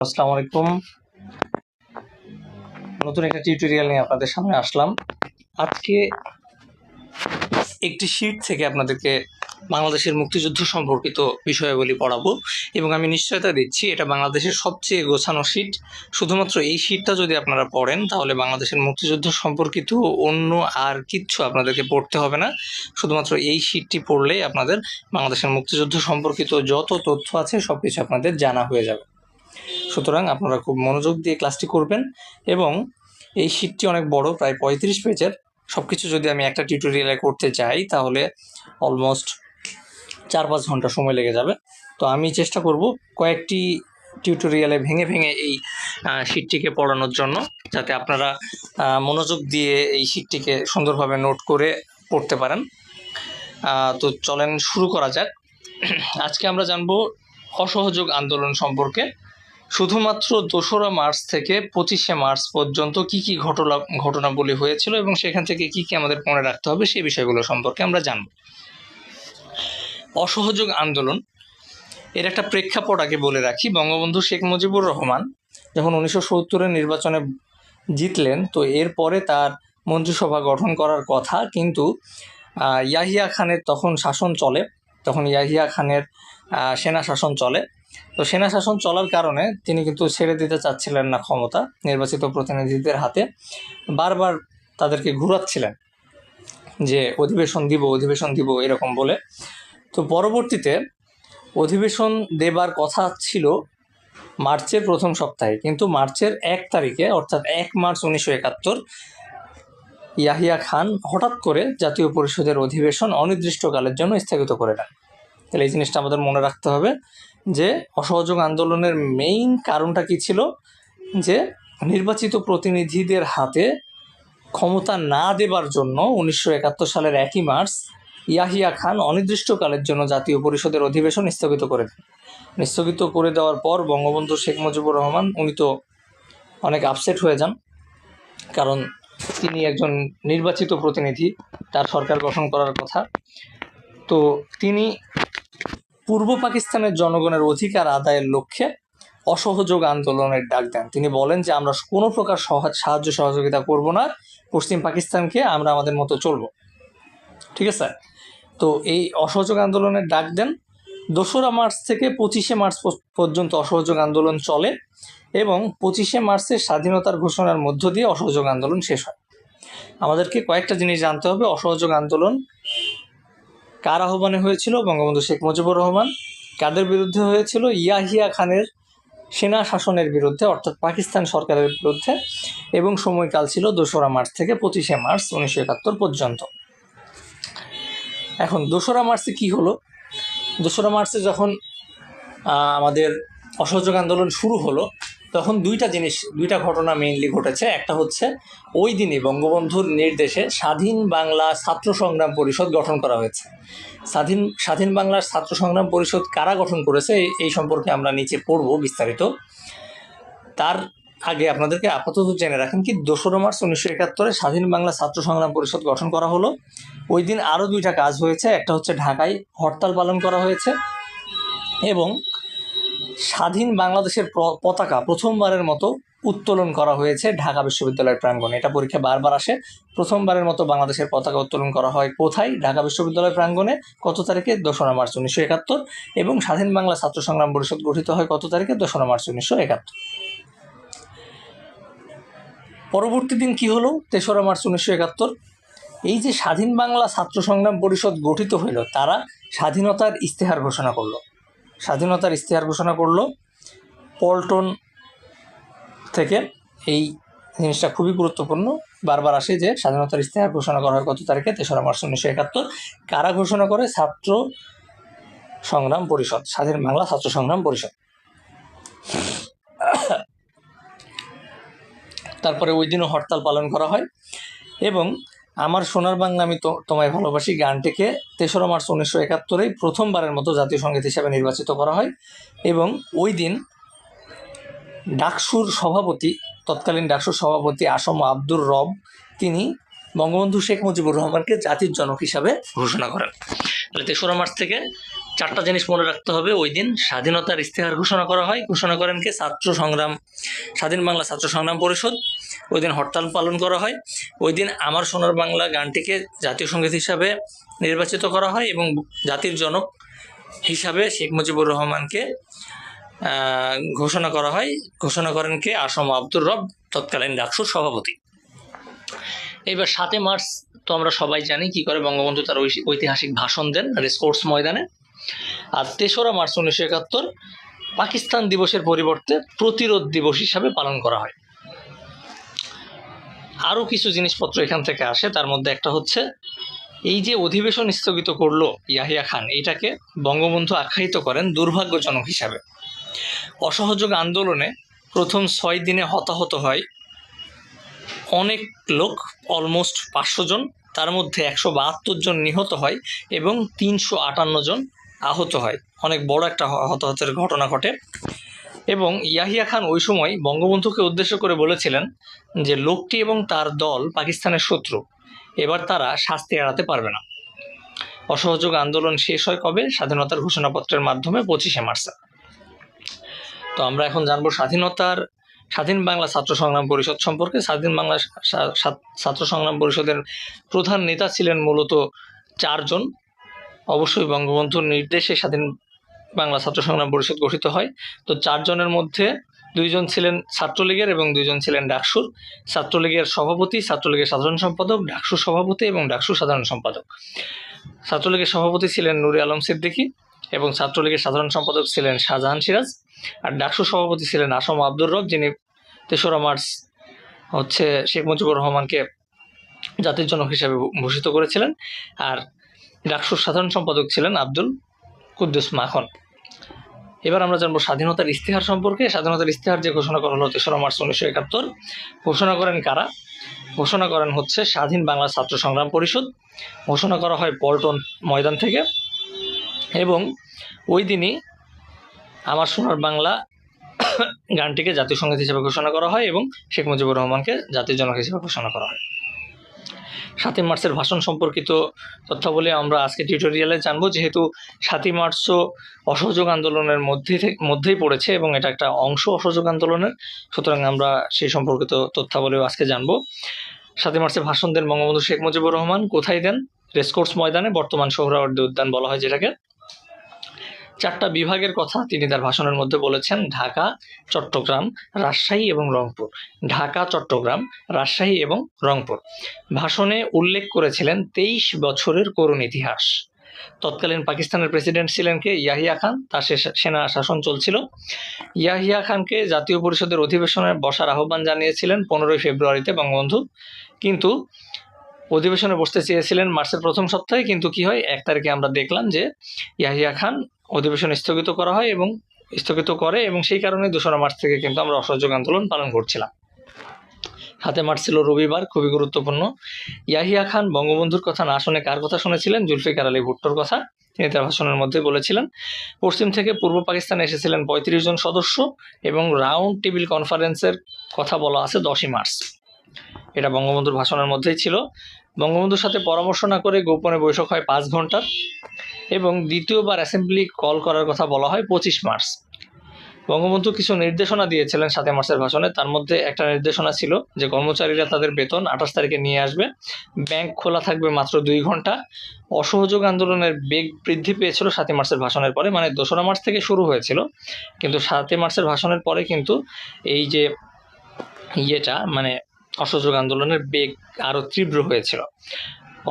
আসসালামু আলাইকুম। নতুন একটা টিউটোরিয়াল নিয়ে আপনাদের সামনে আসলাম। আজকে একটি শীট থেকে আপনাদেরকে বাংলাদেশের মুক্তিযুদ্ধ সম্পর্কিত বিষয়াবলী পড়াবো এবং আমি নিশ্চয়তা দিচ্ছি এটা বাংলাদেশের সবচেয়ে গোছানো শীট। শুধুমাত্র এই শীটটা যদি আপনারা পড়েন তাহলে বাংলাদেশের মুক্তিযুদ্ধ সম্পর্কিত অন্য আর কিচ্ছু আপনাদেরকে পড়তে হবে না। শুধুমাত্র এই শীটটি পড়লেই আপনাদের বাংলাদেশের মুক্তিযুদ্ধ সম্পর্কিত যত তথ্য আছে সব কিছু আপনাদের জানা হয়ে যাবে। সুতরাং আপনারা খুব মনোযোগ দিয়ে ক্লাসটি করবেন এবং এই শীটটি অনেক বড়, প্রায় 35 পেজের। সব কিছু যদি আমি একটা টিউটোরিয়ালে করতে চাই তাহলে অলমোস্ট 4-5 ঘন্টা সময় লেগে যাবে। তো আমি চেষ্টা করব কয়েকটি টিউটোরিয়ালে ভেঙে ভেঙে এই শীটটিকে পড়ানোর জন্য, যাতে আপনারা মনোযোগ দিয়ে এই শীটটিকে সুন্দরভাবে নোট করে পড়তে পারেন। তো চলেন শুরু করা যাক। আজকে আমরা জানবো অসহযোগ আন্দোলন সম্পর্কে। শুধুমাত্র 2রা মার্চ থেকে 25শে মার্চ পর্যন্ত কি কি ঘটনাবলী হয়েছিল এবং সেখান থেকে কি কি আমাদের মনে রাখতে হবে সেই বিষয়গুলো সম্পর্কে আমরা জানব। অসহযোগ আন্দোলন এর একটা প্রেক্ষাপট আগে বলে রাখি। বঙ্গবন্ধু শেখ মুজিবুর রহমান যখন 1970-এর নির্বাচনে জিতলেন, তো এরপরে তার মন্ত্রিসভা গঠন করার কথা, কিন্তু ইয়াহিয়া খানের তখন শাসন চলে। তখন ইয়াহিয়া খানের সেনা শাসন চলে। তো সেনা শাসন চলার কারণে তিনি কিন্তু ছেড়ে দিতে চাচ্ছিলেন না ক্ষমতা নির্বাচিত প্রতিনিধিদের হাতে। বারবার তাদেরকে ঘুরাচ্ছিলেন যে অধিবেশন দিব এরকম বলে। তো পরবর্তীতে অধিবেশন দেবার কথা ছিল মার্চের প্রথম সপ্তাহে, কিন্তু মার্চের 1 তারিখে অর্থাৎ 1 মার্চ 1971 ইয়াহিয়া খান হঠাৎ করে জাতীয় পরিষদের অধিবেশন অনির্দিষ্টকালের জন্য স্থগিত করে দেন। তাহলে এই জিনিসটা আমাদের মনে রাখতে হবে যে অসহযোগ আন্দোলনের মেইন কারণটা কি ছিল, যে নির্বাচিত প্রতিনিধিদের হাতে ক্ষমতা না দেবার জন্য 1971 সালের 1 মার্চ ইয়াহিয়া খান অনির্দিষ্টকালের জন্য জাতীয় পরিষদের অধিবেশন স্থগিত করে দেন। স্থগিত করে দেওয়ার পর বঙ্গবন্ধু শেখ মুজিবুর রহমান উনি তো অনেক আপসেট হয়ে যান, কারণ তিনি একজন নির্বাচিত প্রতিনিধি, তার সরকার গঠন করার কথা। তো তিনি পূর্ব পাকিস্তানের জনগণের অধিকার আদায়ের লক্ষ্যে অসহযোগ আন্দোলনের ডাক দেন। তিনি বলেন যে আমরা কোনো প্রকার সাহায্য সহযোগিতা করব না পশ্চিম পাকিস্তানকে, আমরা আমাদের মতো চলব। ঠিক আছে? তো এই অসহযোগ আন্দোলনের ডাক দেন। 2রা মার্চ থেকে 25শে মার্চ পর্যন্ত অসহযোগ আন্দোলন চলে এবং 25শে মার্চের স্বাধীনতার ঘোষণার মধ্য দিয়ে অসহযোগ আন্দোলন শেষ হয়। আমাদেরকে কয়েকটা জিনিস জানতে হবে। অসহযোগ আন্দোলন কার আহ্বানে হয়েছিল? বঙ্গবন্ধু শেখ মুজিবুর রহমান। কাদের বিরুদ্ধে হয়েছিল? ইয়াহিয়া খানের সেনা শাসনের বিরুদ্ধে, অর্থাৎ পাকিস্তান সরকারের বিরুদ্ধে, এবং সময়কাল ছিল 2রা মার্চ থেকে 25শে মার্চ 1971 পর্যন্ত। এখন 2রা মার্চে কি হলো? 2রা মার্চে যখন আমাদের অসহযোগ আন্দোলন শুরু হলো, তখন দুইটা ঘটনা মেইনলি ঘটেছে। একটা হচ্ছে ওই দিনই বঙ্গবন্ধুর নির্দেশে স্বাধীন বাংলা ছাত্র সংগ্রাম পরিষদ গঠন করা হয়েছে। স্বাধীন বাংলার ছাত্র সংগ্রাম পরিষদ কারা গঠন করেছে এই সম্পর্কে আমরা নিচে পড়ব বিস্তারিত। তার আগে আপনাদেরকে আপাতত জেনে রাখেন কি 2রা মার্চ 1971 স্বাধীন বাংলা ছাত্র সংগ্রাম পরিষদ গঠন করা হলো। ওই দিন আরও 2টা কাজ হয়েছে। একটা হচ্ছে ঢাকায় হরতাল পালন করা হয়েছে এবং স্বাধীন বাংলাদেশের পতাকা প্রথমবারের মতো উত্তোলন করা হয়েছে ঢাকা বিশ্ববিদ্যালয়ের প্রাঙ্গণে। এটা পরীক্ষা বারবার আসে। প্রথমবারের মতো বাংলাদেশের পতাকা উত্তোলন করা হয় কোথায়? ঢাকা বিশ্ববিদ্যালয় প্রাঙ্গণে। কত তারিখে? 2রা মার্চ 1971। এবং স্বাধীন বাংলা ছাত্র সংগ্রাম পরিষদ গঠিত হয় কত তারিখে? 2রা মার্চ 1971। পরবর্তী দিন কি হলো? 3রা মার্চ 1971। এই যে স্বাধীন বাংলা ছাত্র সংগ্রাম পরিষদ গঠিত হইল, তারা স্বাধীনতার ইস্তেহার ঘোষণা করলো পল্টন থেকে। এই জিনিসটা খুবই গুরুত্বপূর্ণ, বারবার আসে যে স্বাধীনতার ইস্তেহার ঘোষণা করা হয় কত তারিখে? 3রা মার্চ 1971। কারা ঘোষণা করে? ছাত্র সংগ্রাম পরিষদ, স্বাধীন বাংলা ছাত্র সংগ্রাম পরিষদ। তারপরে ওই দিনও হরতাল পালন করা হয় এবং আমার সোনার বাংলা আমি তোমায় ভালোবাসি গানটিকে 3রা মার্চ 1971 প্রথমবারের মতো জাতীয় সঙ্গীত হিসেবে নির্বাচিত করা হয়। এবং ওই দিন তৎকালীন ডাকসুর সভাপতি আসম আব্দুর রব তিনি বঙ্গবন্ধু শেখ মুজিবুর রহমানকে জাতির জনক হিসাবে ঘোষণা করেন। তাহলে 3রা মার্চ থেকে চারটা জিনিস মনে রাখতে হবে। ওই দিন স্বাধীনতার ইস্তেহার ঘোষণা করা হয়। ঘোষণা করেন কে? স্বাধীন বাংলা ছাত্র সংগ্রাম পরিষদ। ওই দিন হরতাল পালন করা হয়। ওই দিন আমার সোনার বাংলা গানটিকে জাতীয় সঙ্গীত হিসাবে নির্বাচিত করা হয় এবং জাতির জনক হিসাবে শেখ মুজিবুর রহমানকে ঘোষণা করা হয়। ঘোষণা করেন কে? আসম আব্দুর রব, তৎকালীন ডাকসুর সভাপতি। এবার 7 মার্চ তো আমরা সবাই জানি কি করে বঙ্গবন্ধু তার ঐতিহাসিক ভাষণ দেন রেসকোর্স ময়দানে। আর 3রা মার্চ 1971 পাকিস্তান দিবসের পরিবর্তে প্রতিরোধ দিবস হিসাবে পালন করা হয়। আরও কিছু জিনিসপত্র এখান থেকে আসে। তার মধ্যে একটা হচ্ছে এই যে অধিবেশন স্থগিত করলো ইয়াহিয়া খান, এটাকে বঙ্গবন্ধু আখ্যায়িত করেন দুর্ভাগ্যজনক হিসাবে। অসহযোগ আন্দোলনে প্রথম 6 দিনে হতাহত হয় অনেক লোক, অলমোস্ট 500 জন। তার মধ্যে 172 জন নিহত হয় এবং 358 জন আহত হয়। অনেক বড় একটা হতাহতের ঘটনা ঘটে। এবং ইয়াহিয়া খান ওই সময় বঙ্গবন্ধুকে উদ্দেশ্য করে বলেছিলেন যে লোকটি এবং তার দল পাকিস্তানের শত্রু, এবার তারা শাস্তি এড়াতে পারবে না। অসহযোগ আন্দোলন শেষ হয় কবে? স্বাধীনতার ঘোষণাপত্রের মাধ্যমে 25শে মার্চে। তো আমরা এখন জানবো স্বাধীন বাংলা ছাত্র সংগ্রাম পরিষদ সম্পর্কে। স্বাধীন বাংলা ছাত্র সংগ্রাম পরিষদের প্রধান নেতা ছিলেন মূলত 4 জন। অবশ্যই বঙ্গবন্ধুর নির্দেশে স্বাধীন বাংলা ছাত্র সংগ্রাম পরিষদ গঠিত হয়। তো 4 জনের মধ্যে 2 জন ছিলেন ছাত্রলীগের এবং 2 জন ছিলেন ডাকসুর। ছাত্রলীগের সভাপতি, ছাত্রলীগের সাধারণ সম্পাদক, ডাকসুর সভাপতি এবং ডাকসুর সাধারণ সম্পাদক। ছাত্রলীগের সভাপতি ছিলেন নুরে আলম সিদ্দিকী এবং ছাত্রলীগের সাধারণ সম্পাদক ছিলেন শাহজাহান সিরাজ। আর ডাকসুর সভাপতি ছিলেন আসম আব্দুর রব, যিনি 3রা মার্চ হচ্ছে শেখ মুজিবুর রহমানকে জাতির জনক হিসেবে ভূষিত করেছিলেন। আর ডাকসুর সাধারণ সম্পাদক ছিলেন আব্দুল কুদ্দুস মাখন। এবার আমরা জানবো স্বাধীনতার ইস্তেহার সম্পর্কে। স্বাধীনতার ইস্তেহার যে ঘোষণা করা হলো 3রা মার্চ 1971, ঘোষণা করেন কারা? ঘোষণা করেন হচ্ছে স্বাধীন বাংলা ছাত্র সংগ্রাম পরিষদ। ঘোষণা করা হয় পল্টন ময়দান থেকে এবং ওই দিনই আমার সোনার বাংলা গানটিকে জাতীয় সঙ্গীত হিসেবে ঘোষণা করা হয় এবং শেখ মুজিবুর রহমানকে জাতির জনক হিসেবে ঘোষণা করা হয়। 7 মার্চের ভাষণ সম্পর্কিত তথ্যাবলী আমরা আজকে টিউটোরিয়ালে জানবো, যেহেতু 7 মার্চও অসহযোগ আন্দোলনের মধ্যেই পড়েছে এবং এটা একটা অংশ অসহযোগ আন্দোলনের, সুতরাং আমরা সেই সম্পর্কিত তথ্যাবলীও আজকে জানবো। 7 মার্চে ভাষণ দেন বঙ্গবন্ধু শেখ মুজিবুর রহমান। কোথায় দেন? রেসকোর্স ময়দানে, বর্তমান সোহরাওয়ার্দী উদ্যান বলা হয় যেটাকে। 4টা বিভাগের কথা তিনি তার ভাষণের মধ্যে বলেছেন: ঢাকা, চট্টগ্রাম, রাজশাহী এবং রংপুর। ঢাকা, চট্টগ্রাম, রাজশাহী এবং রংপুর। ভাষণে উল্লেখ করেছিলেন 23 বছরের করুণ ইতিহাস। তৎকালীন পাকিস্তানের প্রেসিডেন্ট ছিলেন কে? ইয়াহিয়া খান। তার সেনা শাসন চলছিল। ইয়াহিয়া খানকে জাতীয় পরিষদের অধিবেশনে বসার আহ্বান জানিয়েছিলেন 15 ফেব্রুয়ারিতে বঙ্গবন্ধু, কিন্তু অধিবেশনে বসতে চেয়েছিলেন মার্চের প্রথম সপ্তাহে, কিন্তু কি হয় 1 তারিখে আমরা দেখলাম যে ইয়াহিয়া খান অধিবেশন স্থগিত করে এবং সেই কারণে 2রা মার্চ থেকে কিন্তু আমরা অসহযোগ আন্দোলন পালন করছিলাম। 7 মার্চ ছিল রবিবার, খুবই গুরুত্বপূর্ণ। ইয়াহিয়া খান বঙ্গবন্ধুর কথা না শুনে কার কথা শুনেছিলেন? জুলফিকার আলী ভুট্টোর কথা। তিনি তার ভাষণের মধ্যে বলেছিলেন পশ্চিম থেকে পূর্ব পাকিস্তানে এসেছিলেন 35 জন সদস্য এবং রাউন্ড টেবিল কনফারেন্সের কথা বলা আছে 10ই মার্চ। এটা বঙ্গবন্ধুর ভাষণের মধ্যেই ছিল। বঙ্গবন্ধুর সাথে পরামর্শ না করে গোপনে বৈঠক হয় 5 ঘন্টার এবং দ্বিতীয়বার অ্যাসেম্বলি কল করার কথা বলা হয় 25 মার্চ। বঙ্গবন্ধু কিছু নির্দেশনা দিয়েছিলেন 7 মার্চের ভাষণে। তার মধ্যে একটা নির্দেশনা ছিল যে কর্মচারীরা তাদের বেতন 28 তারিখে নিয়ে আসবে, ব্যাংক খোলা থাকবে মাত্র 2 ঘন্টা। অসহযোগ আন্দোলনের বেগ বৃদ্ধি পেয়েছিল 7 মার্চের ভাষণের পরে, মানে 2রা মার্চ থেকে শুরু হয়েছিল, কিন্তু 7 মার্চের ভাষণের পরে কিন্তু এই যে মানে অসহযোগ আন্দোলনের বেগ আরও তীব্র হয়েছিল।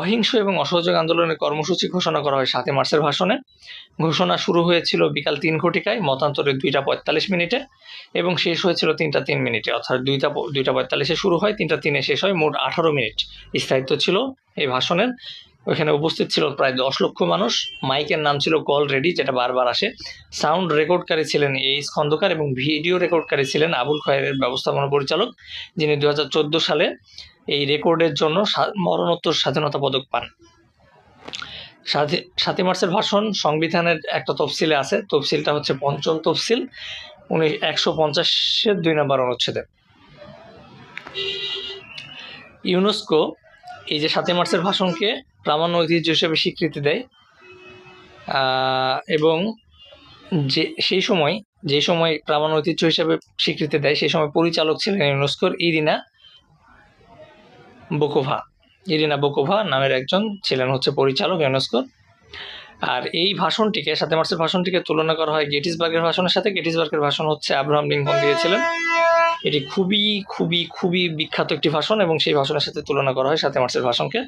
অহিংস এবং অসহযোগ আন্দোলনের কর্মসূচি ঘোষণা করা হয় 7 মার্চের ভাষণে। ঘোষণা শুরু হয়েছিল বিকাল 3 ঘটিকায়, মতান্তরে 2টা 45 মিনিটে এবং শেষ হয়েছিল 3টা 3 মিনিটে, অর্থাৎ 2টা 45-এ শুরু হয়, 3টা 3-এ শেষ হয়। মোট 18 মিনিট স্থায়িত্ব ছিল এই ভাষণের। ওইখানে উপস্থিত ছিল প্রায় 10 লক্ষ মানুষ। মাইকের নাম ছিল কল রেডি, যেটা বারবার আসে। সাউন্ড রেকর্ডকারী ছিলেন এইচ খন্দকার এবং ভিডিও রেকর্ডকারী ছিলেন আবুল খয়েরের ব্যবস্থাপনা পরিচালক, যিনি 2014 সালে এই রেকর্ডের জন্য মরণোত্তর স্বাধীনতা পদক পান। 7 মার্চের ভাষণ সংবিধানের একটা তফসিলে আছে। তফসিলটা হচ্ছে 5ম তফসিল 150-এর 2 নম্বর অনুচ্ছেদে। ইউনেস্কো এই যে 7 মার্চের ভাষণকে প্রামাণ্য ঐতিহ্য হিসেবে স্বীকৃতি দেয়। এবং যে সময় প্রামাণ্য ঐতিহ্য হিসেবে স্বীকৃতি দেয় সেই সময় পরিচালক ছিলেন ইউনেস্কোর ইরিনা বোকোভা নামের একজন ছিলেন হচ্ছে পরিচালক ইউনেস্কোর। আর এই ভাষণটিকে, 7 মার্চের ভাষণটিকে তুলনা করা হয় গেটিসবার্গের ভাষণের সাথে। গেটিসবার্গের ভাষণ হচ্ছে আব্রাহাম লিঙ্কন দিয়েছিলেন। এটি খুবই খুবই খুবই বিখ্যাত একটি ভাষণ এবং সেই ভাষণের সাথে তুলনা করা হয় 7 মার্চের ভাষণকে।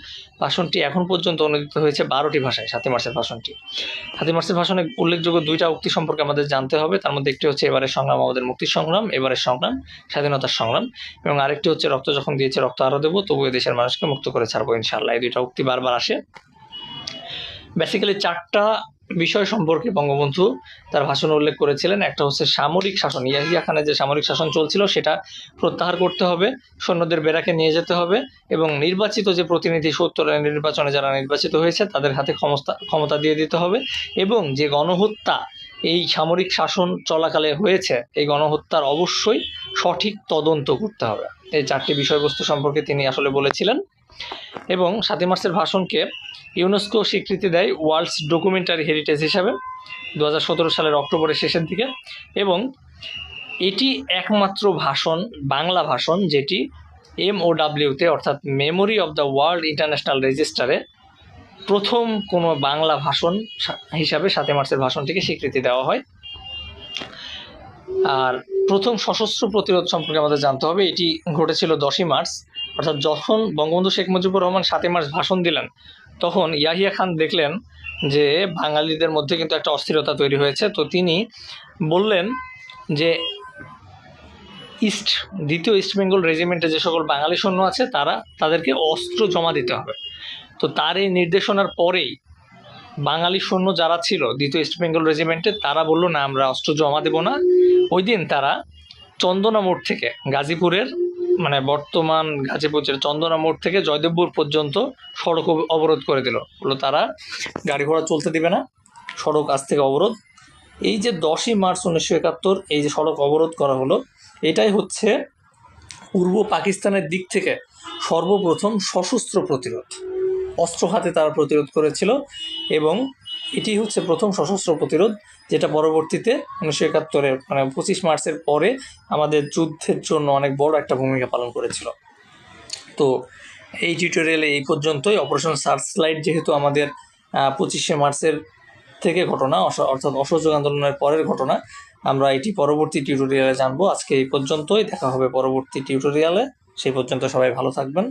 ভাষণটি এখন পর্যন্ত অনুদিত হয়েছে 12টি ভাষায়। 7 মার্চের ভাষণটি, 7 মার্চের ভাষণে উল্লেখযোগ্য 2টা উক্তি সম্পর্কে আমাদের জানতে হবে। তার মধ্যে একটি হচ্ছে এবারের সংগ্রাম আমাদের মুক্তির সংগ্রাম, এবারের সংগ্রাম স্বাধীনতার সংগ্রাম, এবং আরেকটি হচ্ছে রক্ত যখন দিয়েছে রক্ত আরও দেবো, তবু দেশের মানুষকে মুক্ত করে ছাড়বো ইনশাআল্লাহ। এই 2টা উক্তি বারবার আসে। বেসিক্যালি 4টা বিষয় সম্পর্কে বঙ্গবন্ধু তার ভাষণে উল্লেখ করেছিলেন। একটা হচ্ছে সামরিক শাসন, ইয়াহিয়া খানের যে সামরিক শাসন চলছিল সেটা প্রত্যাহার করতে হবে, সৈন্যদের বেরাকে নিয়ে যেতে হবে, এবং নির্বাচিত যে প্রতিনিধি 70 নির্বাচনে যারা নির্বাচিত হয়েছে তাদের হাতে ক্ষমতা দিয়ে দিতে হবে, এবং যে গণহত্যা এই সামরিক শাসন চলাকালে হয়েছে এই গণহত্যার অবশ্যই সঠিক তদন্ত করতে হবে। এই 4টি বিষয়বস্তু সম্পর্কে তিনি আসলে বলেছিলেন। এবং 7 মার্চের ভাষণকে ইউনেস্কো স্বীকৃতি দেয় ওয়ার্ল্ডস ডকুমেন্টারি হেরিটেজ হিসাবে 2017 সালের অক্টোবরের শেষের দিকে। এবং এটি একমাত্র ভাষণ, বাংলা ভাষণ, যেটি MOW-তে অর্থাৎ memory of the world international রেজিস্টারে প্রথম কোনো বাংলা ভাষণ হিসাবে 7 মার্চের ভাষণটিকে স্বীকৃতি দেওয়া হয়। আর প্রথম সশস্ত্র প্রতিরোধ সম্পর্কে আমাদের জানতে হবে। এটি ঘটেছিল 10ই মার্চ, অর্থাৎ যখন বঙ্গবন্ধু শেখ মুজিবুর রহমান 7 মার্চ ভাষণ দিলেন তখন ইয়াহিয়া খান দেখলেন যে বাঙালিদের মধ্যে কিন্তু একটা অস্থিরতা তৈরি হয়েছে। তো তিনি বললেন যে দ্বিতীয় ইস্ট বেঙ্গল রেজিমেন্টে যে সকল বাঙালি সৈন্য আছে তাদেরকে অস্ত্র জমা দিতে হবে। তো তার এই নির্দেশনার পরেই বাঙালি সৈন্য যারা ছিল দ্বিতীয় ইস্ট বেঙ্গল রেজিমেন্টে তারা বলল না, আমরা অস্ত্র জমা দেব না। ওই দিন তারা চন্দনা মোড় থেকে গাজীপুরের, মানে বর্তমান গাজীপুর চন্দনা মোড় থেকে জয়দেবপুর পর্যন্ত সড়ক অবরোধ করে দিল। বললো তারা গাড়ি ঘোড়া চলতে দিবে না, সড়ক আজ থেকে অবরোধ। এই যে 10ই মার্চ 1971 এই যে সড়ক অবরোধ করা হলো, এটাই হচ্ছে পূর্ব পাকিস্তানের দিক থেকে সর্বপ্রথম সশস্ত্র প্রতিরোধ। অস্ত্র হাতে তারা প্রতিরোধ করেছিল এবং এটি হচ্ছে প্রথম সশস্ত্র প্রতিরোধ, যেটা পরবর্তীতে 1971-এর মানে 25 মার্চের পরে আমাদের যুদ্ধের জন্য অনেক বড় একটা ভূমিকা পালন করেছিল। তো এই টিউটোরিয়ালে এই পর্যন্তই। অপারেশন সার্চলাইট যেহেতু আমাদের 25শে মার্চের থেকে ঘটনা, অর্থাৎ অসহযোগ আন্দোলনের পরের ঘটনা, আমরা এটি পরবর্তী টিউটোরিয়ালে জানবো। আজকে এই পর্যন্তই, দেখা হবে পরবর্তী টিউটোরিয়ালে। সেই পর্যন্ত সবাই ভালো থাকবেন।